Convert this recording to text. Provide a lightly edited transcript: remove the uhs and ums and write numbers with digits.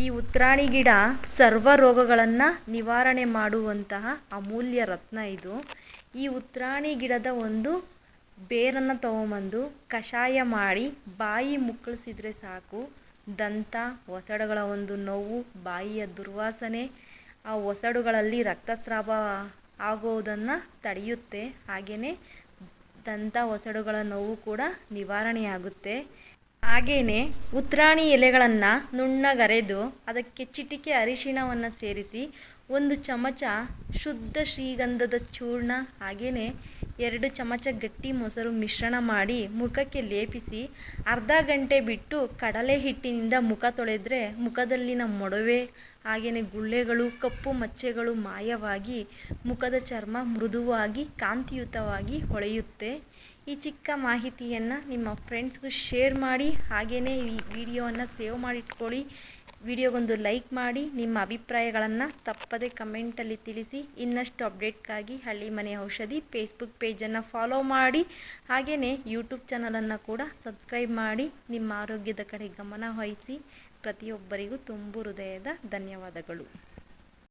ಈ ಉತ್ರಾಣಿ ಗಿಡ ಸರ್ವ ರೋಗಗಳನ್ನು ನಿವಾರಣೆ ಮಾಡುವಂತಹ ಅಮೂಲ್ಯ ರತ್ನ ಇದು. ಈ ಉತ್ರಾಣಿ ಗಿಡದ ಒಂದು ಬೇರನ್ನು ತಗೊಂಬಂದು ಕಷಾಯ ಮಾಡಿ ಬಾಯಿ ಮುಕ್ಕಳಿಸಿದರೆ ಸಾಕು. ದಂತ ಒಸಡುಗಳ ಒಂದು ನೋವು, ಬಾಯಿಯ ದುರ್ವಾಸನೆ, ಆ ಒಸಡುಗಳಲ್ಲಿ ರಕ್ತಸ್ರಾವ ಆಗೋದನ್ನು ತಡೆಯುತ್ತೆ. ಹಾಗೆಯೇ ದಂತ ಒಸಡುಗಳ ನೋವು ಕೂಡ ನಿವಾರಣೆಯಾಗುತ್ತೆ. ಹಾಗೆಯೇ ಉತ್ರಾಣಿ ಎಲೆಗಳನ್ನು ನುಣ್ಣಗರೆದು ಅದಕ್ಕೆ ಚಿಟಿಕೆ ಅರಿಶಿಣವನ್ನು ಸೇರಿಸಿ 1 ಚಮಚ ಶುದ್ಧ ಶ್ರೀಗಂಧದ ಚೂರ್ಣ ಹಾಗೆಯೇ 2 ಚಮಚ ಗಟ್ಟಿ ಮೊಸರು ಮಿಶ್ರಣ ಮಾಡಿ ಮುಖಕ್ಕೆ ಲೇಪಿಸಿ ಅರ್ಧ ಗಂಟೆ ಬಿಟ್ಟು ಕಡಲೆ ಹಿಟ್ಟಿನಿಂದ ಮುಖ ತೊಳೆದರೆ ಮುಖದಲ್ಲಿನ ಮೊಡವೆ ಹಾಗೆಯೇ ಗುಳ್ಳೆಗಳು, ಕಪ್ಪು ಮಚ್ಚೆಗಳು ಮಾಯವಾಗಿ ಮುಖದ ಚರ್ಮ ಮೃದುವಾಗಿ ಕಾಂತಿಯುತವಾಗಿ ಹೊಳೆಯುತ್ತೆ. ಈ ಚಿಕ್ಕ ಮಾಹಿತಿಯನ್ನು ನಿಮ್ಮ ಫ್ರೆಂಡ್ಸ್ಗೂ ಶೇರ್ ಮಾಡಿ. ಹಾಗೆಯೇ ಈ ವಿಡಿಯೋವನ್ನು ಸೇವ್ ಮಾಡಿಟ್ಕೊಳ್ಳಿ. ವಿಡಿಯೋಗೊಂದು ಲೈಕ್ ಮಾಡಿ. ನಿಮ್ಮ ಅಭಿಪ್ರಾಯಗಳನ್ನು ತಪ್ಪದೆ ಕಮೆಂಟಲ್ಲಿ ತಿಳಿಸಿ. ಇನ್ನಷ್ಟು ಅಪ್ಡೇಟ್ಗಾಗಿ ಹಳ್ಳಿ ಮನೆ ಔಷಧಿ ಫೇಸ್ಬುಕ್ ಪೇಜನ್ನು ಫಾಲೋ ಮಾಡಿ. ಹಾಗೆಯೇ ಯೂಟ್ಯೂಬ್ ಚಾನಲನ್ನು ಕೂಡ ಸಬ್ಸ್ಕ್ರೈಬ್ ಮಾಡಿ. ನಿಮ್ಮ ಆರೋಗ್ಯದ ಕಡೆ ಗಮನ ವಹಿಸಿ. ಪ್ರತಿಯೊಬ್ಬರಿಗೂ ತುಂಬು ಹೃದಯದ ಧನ್ಯವಾದಗಳು.